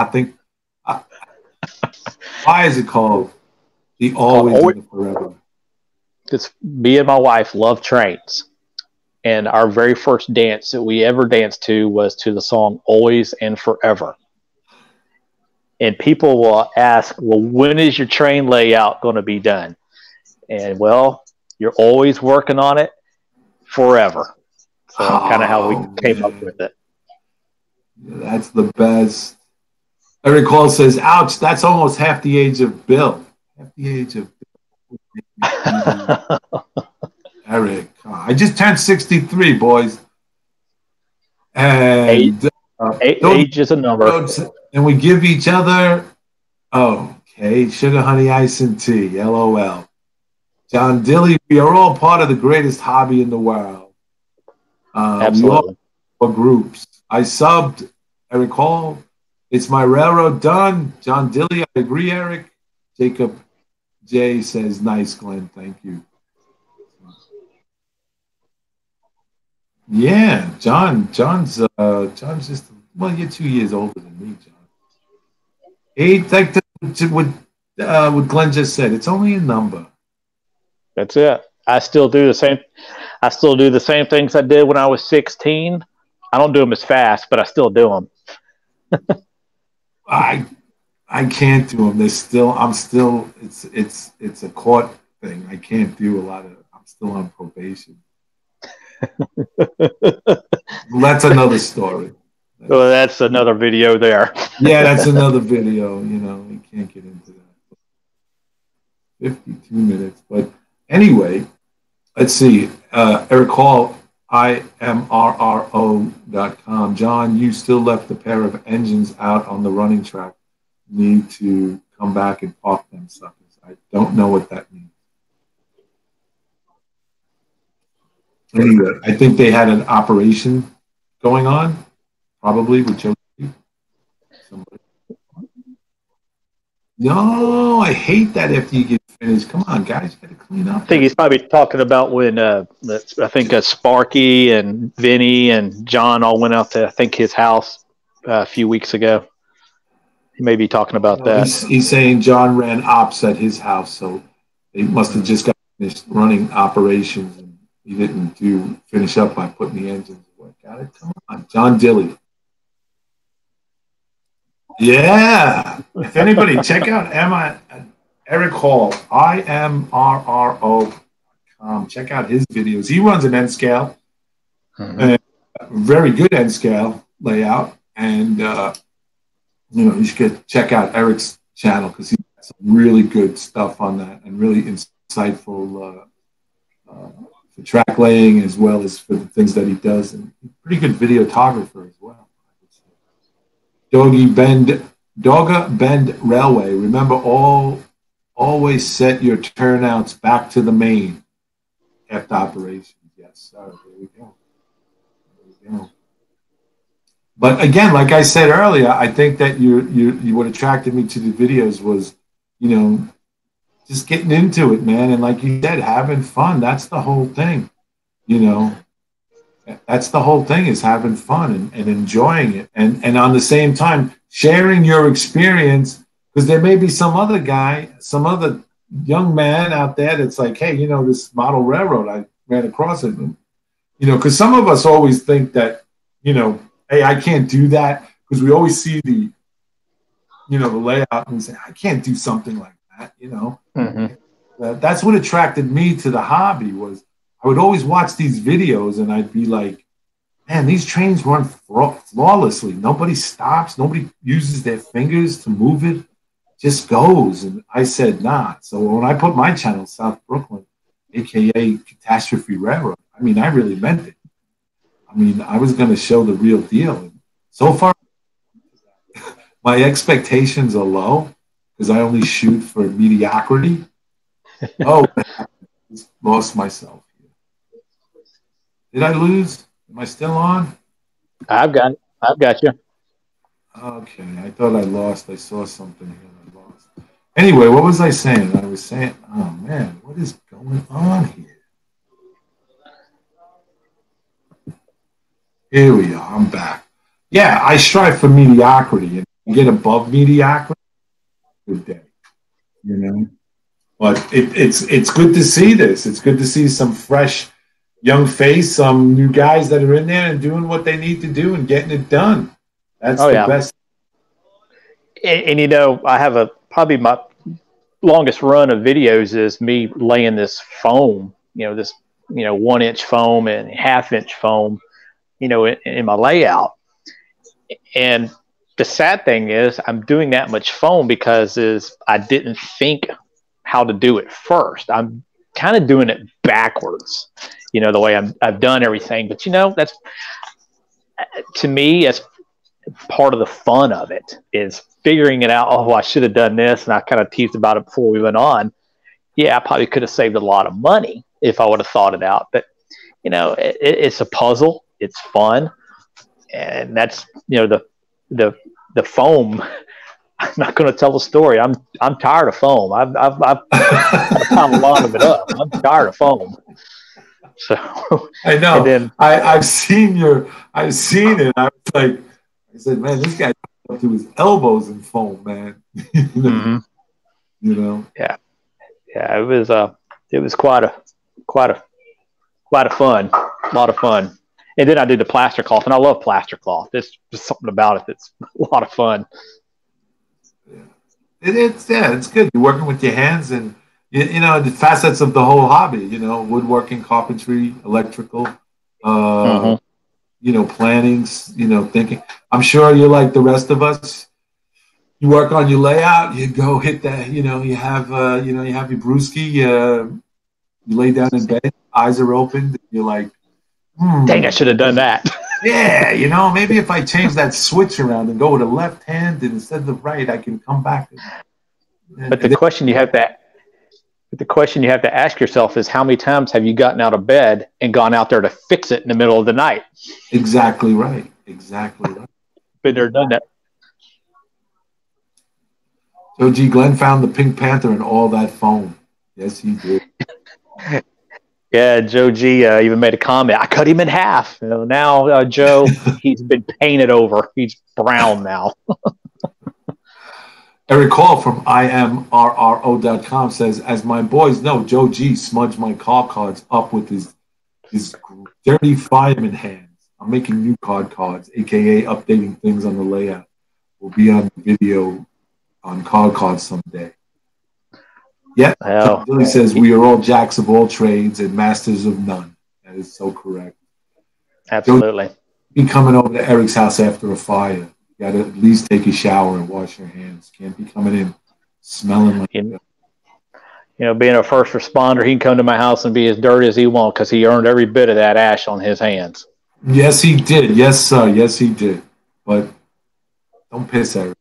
why is it called the Always and Forever? Because me and my wife love trains. And our very first dance that we ever danced to was to the song Always and Forever. And people will ask, well, when is your train layout going to be done? And, well, you're always working on it forever. So kind of how we came up with it. That's the best. Eric Hall says, ouch, that's almost half the age of Bill. Half the age of Bill. Eric, I just turned 63, boys. Age, And age is a number. and we give each other, okay, sugar, honey, ice, and tea. LOL. John Dilly, we are all part of the greatest hobby in the world. Absolutely. We all groups. I subbed Eric Hall. It's my railroad done. John Dilly, I agree, Eric. Jacob J says, nice, Glenn. Thank you. Yeah, John's just, well, you're 2 years older than me, John. What Glenn just said, it's only a number. That's it. I still do the same things I did when I was 16. I don't do them as fast, but I still do them. I can't do them. It's a court thing. I can't do a lot of. I'm still on probation. That's another story. Well, that's another video there. Yeah, that's another video. We can't get into that. 52 minutes, but anyway, let's see. Eric Hall, imrro.com. John, you still left a pair of engines out on the running track. Need to come back and park them suckers. I don't know what that means. Anyway, I think they had an operation going on, probably with Joe. No, I hate that after you get finished. Come on, guys, you got to clean up. I think he's probably talking about when I think Sparky and Vinny and John all went out to, I think, his house a few weeks ago. He may be talking about that. He's saying John ran ops at his house, so they must have just got finished running operations, and he didn't finish up by putting the engines away. Got it? Come on, John Dilly. Yeah. If anybody, check out Eric Hall, imrro.com. Check out his videos. He runs an N scale, very good N scale layout, and you should check out Eric's channel because he has some really good stuff on that and really insightful for track laying as well as for the things that he does, and pretty good videographer as well. Dogga Bend Railway. Remember, always set your turnouts back to the main after operations. Yes, sir. There we go. But again, like I said earlier, I think that you what attracted me to the videos was, just getting into it, man. And like you said, having fun. That's the whole thing. That's the whole thing, is having fun and enjoying it. And on the same time, sharing your experience, because there may be some other guy, some other young man out there that's like, hey, this model railroad, I ran across it. Because some of us always think that, hey, I can't do that, because we always see the layout and we say, I can't do something like that, That's what attracted me to the hobby. Was I would always watch these videos and I'd be like, man, these trains run flawlessly. Nobody stops. Nobody uses their fingers to move it. It just goes. And I said, nah. So when I put my channel, South Brooklyn, a.k.a. Catastrophe Railroad, I really meant it. I was going to show the real deal. And so far, my expectations are low because I only shoot for mediocrity. Oh, I just lost myself. Did I lose? Am I still on? I've got you. Okay, I thought I lost. I saw something here. I lost. Anyway, what was I saying? I was saying, oh man, what is going on here? Here we are. I'm back. Yeah, I strive for mediocrity and get above mediocrity. Good day, But it's good to see this. It's good to see some fresh young face, some new guys that are in there and doing what they need to do and getting it done. That's the best. And I have probably my longest run of videos is me laying this foam, this 1-inch foam and half-inch foam, in my layout. And the sad thing is I'm doing that much foam because I didn't think how to do it first. I'm kind of doing it backwards, the way I've done everything. But that's, to me, as part of the fun of it is figuring it out. Oh, I should have done this, and I kind of teased about it before we went on. Yeah, I probably could have saved a lot of money if I would have thought it out. But it's a puzzle. It's fun, and that's the foam. I'm not going to tell the story. I'm tired of foam. I've piled a lot of it up. I'm tired of foam. So I know. And then I've seen it. I was I said, man, this guy up to his elbows in foam, man. Mm-hmm. Yeah. It was quite a fun, a lot of fun. And then I did the plaster cloth, and I love plaster cloth. There's just something about it that's a lot of fun. Yeah. It's good. You're working with your hands, and the facets of the whole hobby. Woodworking, carpentry, electrical. Plannings. Thinking. I'm sure you're like the rest of us. You work on your layout. You go hit that. You have your brewski. You lay down in bed. Eyes are open. You're like, dang, I should have done that. Yeah, maybe if I change that switch around and go with the left hand and instead of the right, I can come back. But the question you have to ask yourself is, how many times have you gotten out of bed and gone out there to fix it in the middle of the night? Exactly right. Been there, done that. So, Glenn found the Pink Panther and all that foam. Yes, he did. Yeah, Joe G even made a comment. I cut him in half. Now, Joe, he's been painted over. He's brown now. Eric Hall from imrro.com says, as my boys know, Joe G smudged my call cards up with his dirty fireman hands. I'm making new cards, a.k.a. updating things on the layout. Will be on the video on cards someday. Yeah, Billy says we are all jacks of all trades and masters of none. That is so correct. Absolutely. Don't be coming over to Eric's house after a fire. You got to at least take a shower and wash your hands. Can't be coming in smelling like that. Being a first responder, he can come to my house and be as dirty as he wants because he earned every bit of that ash on his hands. Yes, he did. Yes, sir. Yes, he did. But don't piss Eric.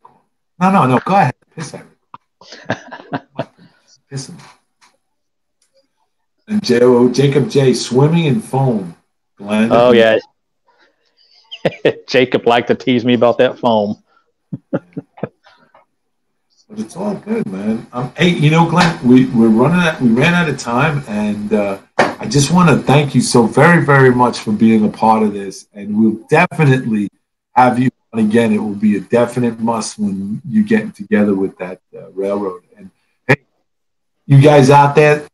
No. Go ahead. Piss Eric. And Jacob J, swimming in foam. Glen. Oh, yeah. Jacob liked to tease me about that foam. But it's all good, man. Hey, Glenn, we ran out of time, and I just want to thank you so very, very much for being a part of this. And we'll definitely have you on again. It will be a definite must when you get together with that railroad. And you guys out there,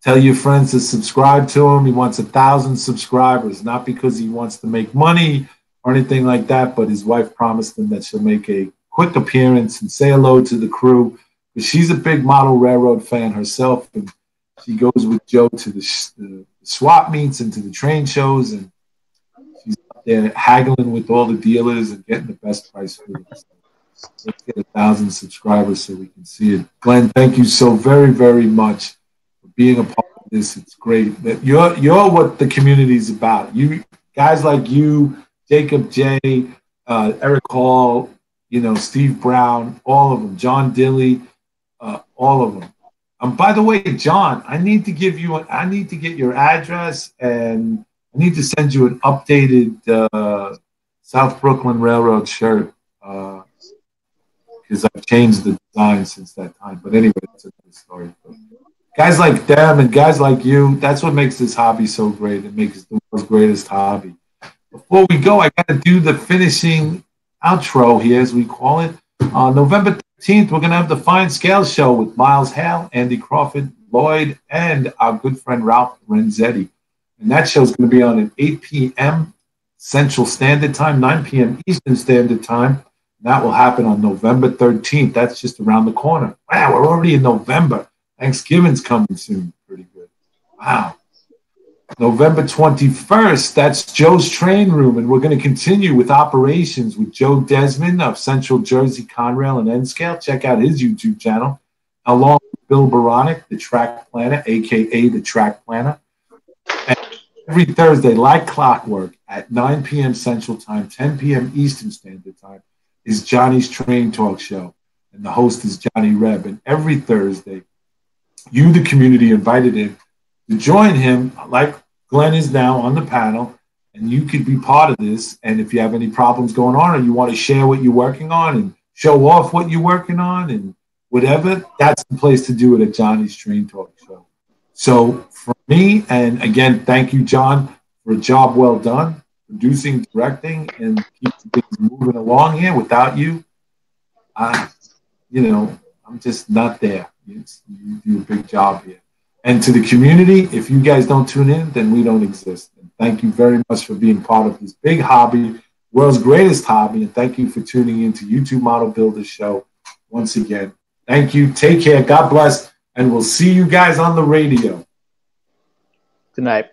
tell your friends to subscribe to him. He wants 1,000 subscribers, not because he wants to make money or anything like that, but his wife promised him that she'll make a quick appearance and say hello to the crew. But she's a big model railroad fan herself, and she goes with Joe to the swap meets and to the train shows, and she's out there haggling with all the dealers and getting the best price for them. Let's get 1,000 subscribers so we can see it. Glenn, thank you so very, very much for being a part of this. It's great that you're what the community is about. You guys like you, Jacob J, Eric Hall, Steve Brown, all of them, John Dilley, all of them. By the way, John, I need to get your address, and I need to send you an updated South Brooklyn Railroad shirt. Because I've changed the design since that time. But anyway, that's a good story. But guys like them and guys like you, that's what makes this hobby so great. It makes it the world's greatest hobby. Before we go, I got to do the finishing outro here, as we call it. On November 13th, we're going to have the Fine Scale Show with Miles Hale, Andy Crawford, Lloyd, and our good friend Ralph Renzetti. And that show is going to be on at 8 p.m. Central Standard Time, 9 p.m. Eastern Standard Time. That will happen on November 13th. That's just around the corner. Wow, we're already in November. Thanksgiving's coming soon. Pretty good. Wow. November 21st, that's Joe's Train Room, and we're going to continue with operations with Joe Desmond of Central Jersey Conrail and N-Scale. Check out his YouTube channel, along with Bill Baronic, the track planner, a.k.a. the track planner. And every Thursday, like clockwork, at 9 p.m. Central Time, 10 p.m. Eastern Standard Time, is Johnny's Train Talk Show. And the host is Johnny Reb. And every Thursday, you, the community, invited in to join him, like Glen is now on the panel, and you could be part of this. And if you have any problems going on or you want to share what you're working on and show off what you're working on and whatever, that's the place to do it at Johnny's Train Talk Show. So for me, and again, thank you, John, for a job well done, producing, directing, and keeping things moving along here. Without you, I'm just not there. You do a big job here. And to the community, if you guys don't tune in, then we don't exist. And thank you very much for being part of this big hobby, world's greatest hobby. And thank you for tuning in to YouTube Model Builders Show once again. Thank you. Take care. God bless. And we'll see you guys on the radio. Good night.